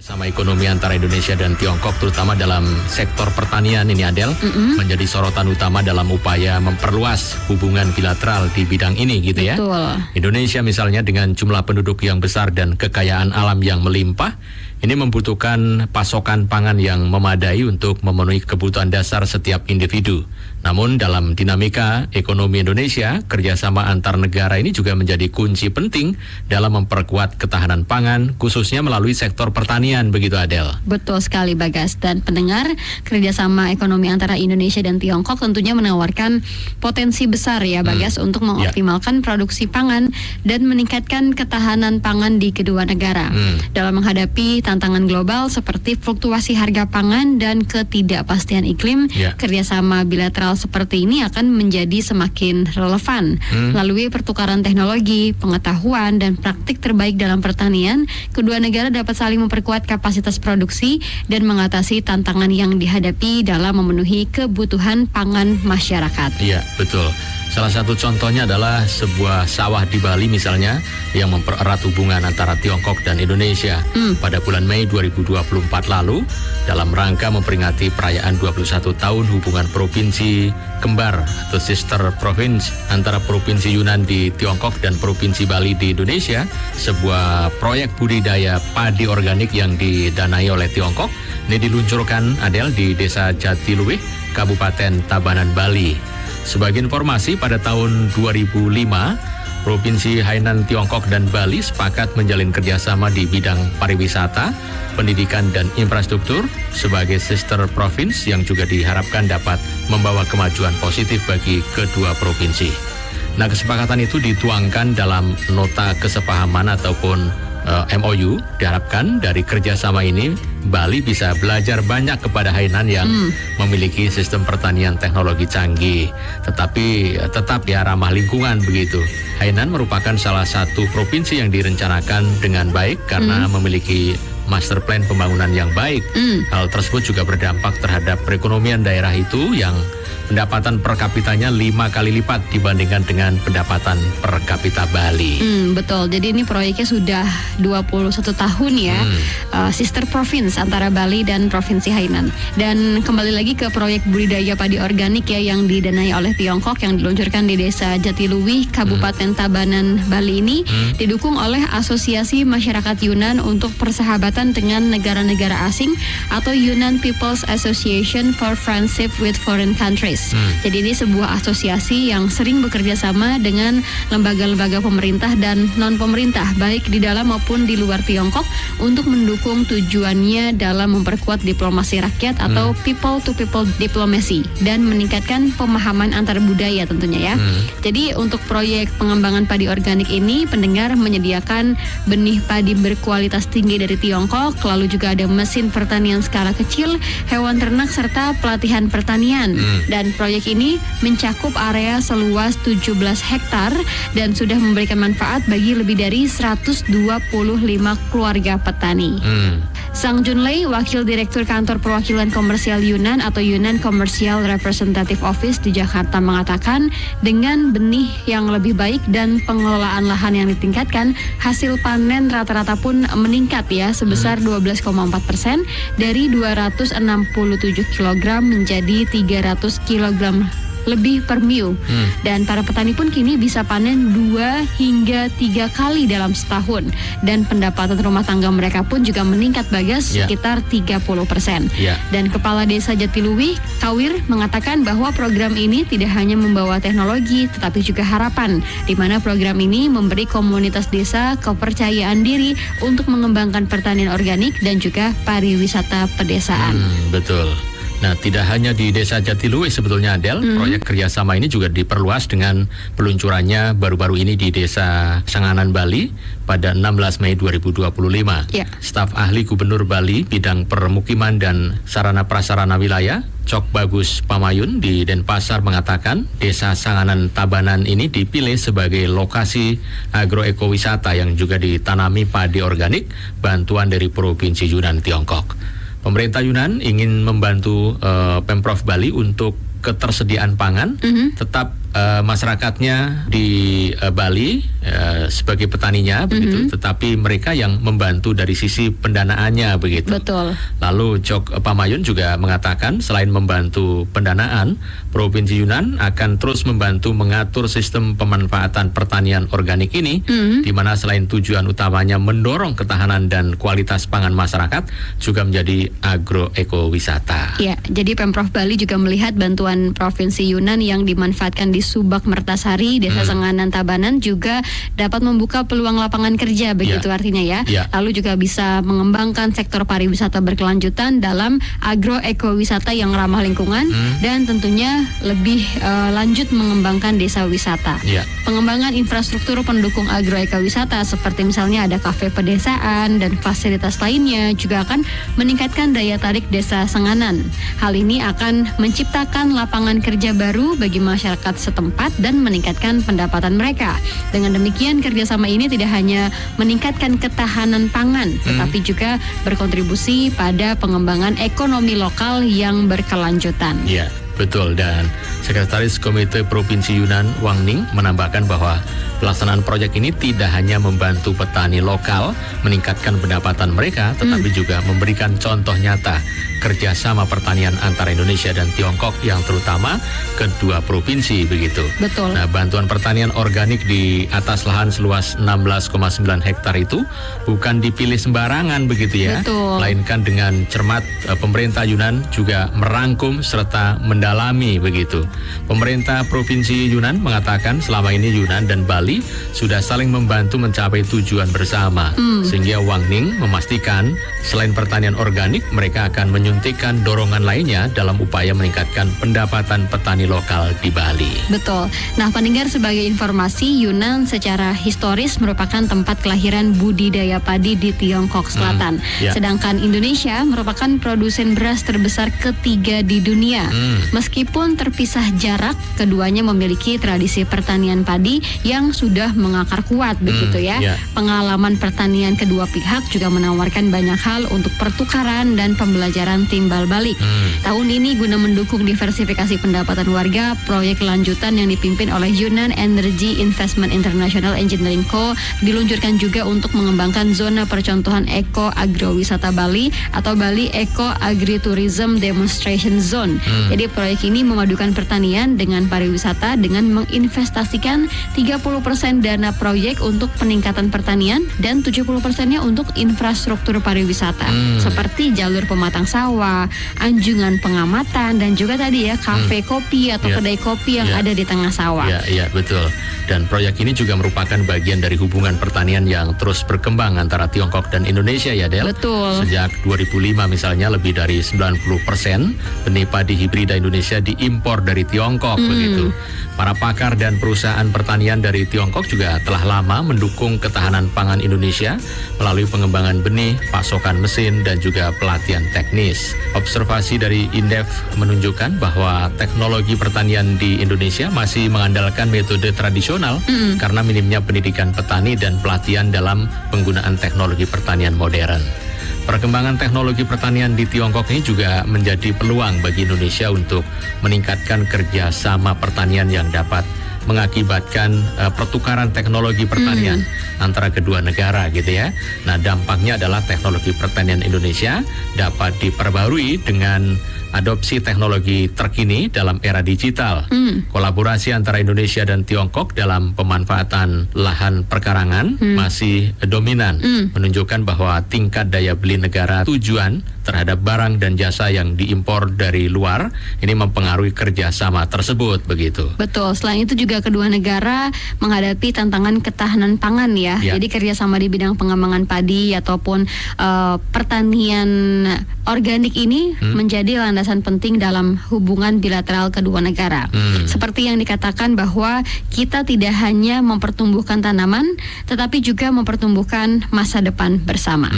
Sama ekonomi antara Indonesia dan Tiongkok terutama dalam sektor pertanian ini Adel menjadi sorotan utama dalam upaya memperluas hubungan bilateral di bidang ini gitu ya. Betul. Indonesia misalnya dengan jumlah penduduk yang besar dan kekayaan alam yang melimpah ini membutuhkan pasokan pangan yang memadai untuk memenuhi kebutuhan dasar setiap individu. Namun dalam dinamika ekonomi Indonesia, kerjasama antar negara ini juga menjadi kunci penting dalam memperkuat ketahanan pangan, khususnya melalui sektor pertanian, begitu Adel? Betul sekali Bagas. Dan pendengar, kerjasama ekonomi antara Indonesia dan Tiongkok tentunya menawarkan potensi besar ya Bagas untuk mengoptimalkan produksi pangan dan meningkatkan ketahanan pangan di kedua negara. Dalam menghadapi tantangan global seperti fluktuasi harga pangan dan ketidakpastian iklim, kerjasama bilateral seperti ini akan menjadi semakin relevan. Melalui pertukaran teknologi, pengetahuan, dan praktik terbaik dalam pertanian, kedua negara dapat saling memperkuat kapasitas produksi dan mengatasi tantangan yang dihadapi dalam memenuhi kebutuhan pangan masyarakat. Iya, betul. Salah satu contohnya adalah sebuah sawah di Bali misalnya yang mempererat hubungan antara Tiongkok dan Indonesia pada bulan Mei 2024 lalu dalam rangka memperingati perayaan 21 tahun hubungan provinsi kembar atau sister province antara Provinsi Yunnan di Tiongkok dan Provinsi Bali di Indonesia. Sebuah proyek budidaya padi organik yang didanai oleh Tiongkok ini diluncurkan Adel di Desa Jatiluwih, Kabupaten Tabanan, Bali. Sebagai informasi, pada tahun 2005, Provinsi Hainan Tiongkok dan Bali sepakat menjalin kerjasama di bidang pariwisata, pendidikan, dan infrastruktur sebagai sister province yang juga diharapkan dapat membawa kemajuan positif bagi kedua provinsi. Nah, kesepakatan itu dituangkan dalam nota kesepahaman ataupun MOU. Diharapkan dari kerjasama ini Bali bisa belajar banyak kepada Hainan yang memiliki sistem pertanian teknologi canggih, tetapi tetap ya ramah lingkungan begitu. Hainan merupakan salah satu provinsi yang direncanakan dengan baik karena memiliki master plan pembangunan yang baik. Hal tersebut juga berdampak terhadap perekonomian daerah itu yang pendapatan per kapitanya 5 kali lipat dibandingkan dengan pendapatan per kapita Bali. Betul, jadi ini proyeknya sudah 21 tahun ya, sister province antara Bali dan Provinsi Hainan. Dan kembali lagi ke proyek budidaya padi organik ya yang didanai oleh Tiongkok yang diluncurkan di Desa Jatiluwih, Kabupaten Tabanan, Bali ini didukung oleh Asosiasi Masyarakat Yunnan untuk Persahabatan dengan Negara-Negara Asing atau Yunnan People's Association for Friendship with Foreign Countries. Jadi ini sebuah asosiasi yang sering bekerja sama dengan lembaga-lembaga pemerintah dan non-pemerintah baik di dalam maupun di luar Tiongkok untuk mendukung tujuannya dalam memperkuat diplomasi rakyat atau people-to-people diplomacy dan meningkatkan pemahaman antar budaya tentunya ya. Jadi untuk proyek pengembangan padi organik ini pendengar menyediakan benih padi berkualitas tinggi dari Tiongkok, lalu juga ada mesin pertanian skala kecil, hewan ternak serta pelatihan pertanian. Dan proyek ini mencakup area seluas 17 hektar dan sudah memberikan manfaat bagi lebih dari 125 keluarga petani. Sang Junlei, Wakil Direktur Kantor Perwakilan Komersial Yunnan atau Yunnan Commercial Representative Office di Jakarta mengatakan dengan benih yang lebih baik dan pengelolaan lahan yang ditingkatkan, hasil panen rata-rata pun meningkat ya sebesar 12,4% dari 267 kg menjadi 300 kg lebih per miu. Dan para petani pun kini bisa panen 2 hingga 3 kali dalam setahun. Dan pendapatan rumah tangga mereka pun juga meningkat Bagas sekitar 30%. Dan Kepala Desa Jatiluwih, Kawir, mengatakan bahwa program ini tidak hanya membawa teknologi tetapi juga harapan, di mana program ini memberi komunitas desa kepercayaan diri untuk mengembangkan pertanian organik dan juga pariwisata pedesaan. Betul. Nah, tidak hanya di Desa Jatiluwih sebetulnya Adel, proyek kerjasama ini juga diperluas dengan peluncurannya baru-baru ini di Desa Sanganan, Bali pada 16 Mei 2025. Staf ahli Gubernur Bali bidang permukiman dan sarana prasarana wilayah, Cok Bagus Pamayun di Denpasar mengatakan Desa Sanganan Tabanan ini dipilih sebagai lokasi agroekowisata yang juga ditanami padi organik bantuan dari Provinsi Yunnan Tiongkok. Pemerintah Yunnan ingin membantu Pemprov Bali untuk ketersediaan pangan tetap masyarakatnya di Bali sebagai petaninya begitu, tetapi mereka yang membantu dari sisi pendanaannya begitu. Betul. Lalu Jok Pamayun juga mengatakan selain membantu pendanaan, Provinsi Yunnan akan terus membantu mengatur sistem pemanfaatan pertanian organik ini, di mana selain tujuan utamanya mendorong ketahanan dan kualitas pangan masyarakat, juga menjadi agroekowisata. Ya, jadi Pemprov Bali juga melihat bantuan Provinsi Yunnan yang dimanfaatkan di Subak Mertasari, Desa Senganan Tabanan juga dapat membuka peluang lapangan kerja begitu artinya ya. Lalu juga bisa mengembangkan sektor pariwisata berkelanjutan dalam agroekowisata yang ramah lingkungan dan tentunya lebih lanjut mengembangkan desa wisata. Pengembangan infrastruktur pendukung agroekowisata seperti misalnya ada kafe pedesaan dan fasilitas lainnya juga akan meningkatkan daya tarik desa Senganan. Hal ini akan menciptakan lapangan kerja baru bagi masyarakat setempat dan meningkatkan pendapatan mereka. Dengan demikian, kerjasama ini tidak hanya meningkatkan ketahanan pangan, tetapi juga berkontribusi pada pengembangan ekonomi lokal yang berkelanjutan. Ya, betul. Dan Sekretaris Komite Provinsi Yunnan, Wang Ning, menambahkan bahwa pelaksanaan proyek ini tidak hanya membantu petani lokal meningkatkan pendapatan mereka, tetapi juga memberikan contoh nyata kerjasama pertanian antara Indonesia dan Tiongkok yang terutama kedua provinsi begitu. Betul. Nah, bantuan pertanian organik di atas lahan seluas 16,9 hektar itu bukan dipilih sembarangan begitu ya. Betul. Melainkan dengan cermat pemerintah Yunnan juga merangkum serta mendalami begitu. Pemerintah Provinsi Yunnan mengatakan selama ini Yunnan dan Bali sudah saling membantu mencapai tujuan bersama. Sehingga Wang Ning memastikan selain pertanian organik, mereka akan menyuntikkan dorongan lainnya dalam upaya meningkatkan pendapatan petani lokal di Bali. Betul. Nah, pendengar, sebagai informasi, Yunnan secara historis merupakan tempat kelahiran budidaya padi di Tiongkok Selatan. Sedangkan Indonesia merupakan produsen beras terbesar ketiga di dunia. Meskipun terpisah jarak, keduanya memiliki tradisi pertanian padi yang sudah mengakar kuat begitu ya. Pengalaman pertanian kedua pihak juga menawarkan banyak hal untuk pertukaran dan pembelajaran timbal balik. Tahun ini guna mendukung diversifikasi pendapatan warga, proyek lanjutan yang dipimpin oleh Yunnan Energy Investment International Engineering Co. diluncurkan juga untuk mengembangkan zona percontohan Eko Agrowisata Bali atau Bali Eko Agritourism Demonstration Zone. Jadi proyek ini memadukan pertanian dengan pariwisata dengan menginvestasikan 30% dana proyek untuk peningkatan pertanian dan 70%-nya untuk infrastruktur pariwisata seperti jalur pematang sawah, anjungan pengamatan, dan juga tadi ya kafe kopi atau kedai kopi yang ada di tengah sawah. Iya, betul. Dan proyek ini juga merupakan bagian dari hubungan pertanian yang terus berkembang antara Tiongkok dan Indonesia ya, Del. Betul. Sejak 2005 misalnya lebih dari 90% benih padi hibrida Indonesia diimpor dari Tiongkok begitu. Para pakar dan perusahaan pertanian dari Tiongkok juga telah lama mendukung ketahanan pangan Indonesia melalui pengembangan benih, pasokan mesin, dan juga pelatihan teknis. Observasi dari Indef menunjukkan bahwa teknologi pertanian di Indonesia masih mengandalkan metode tradisional karena minimnya pendidikan petani dan pelatihan dalam penggunaan teknologi pertanian modern. Perkembangan teknologi pertanian di Tiongkok ini juga menjadi peluang bagi Indonesia untuk meningkatkan kerjasama pertanian yang dapat mengakibatkan pertukaran teknologi pertanian antara kedua negara gitu ya. Nah, dampaknya adalah teknologi pertanian Indonesia dapat diperbarui dengan adopsi teknologi terkini dalam era digital. Kolaborasi antara Indonesia dan Tiongkok dalam pemanfaatan lahan perkarangan masih dominan, menunjukkan bahwa tingkat daya beli negara tujuan terhadap barang dan jasa yang diimpor dari luar ini mempengaruhi kerjasama tersebut begitu. Betul. Selain itu juga kedua negara menghadapi tantangan ketahanan pangan ya. Jadi kerjasama di bidang pengembangan padi ataupun pertanian organik ini menjadi landasan penting dalam hubungan bilateral kedua negara. Seperti yang dikatakan bahwa kita tidak hanya mempertumbuhkan tanaman, tetapi juga mempertumbuhkan masa depan bersama.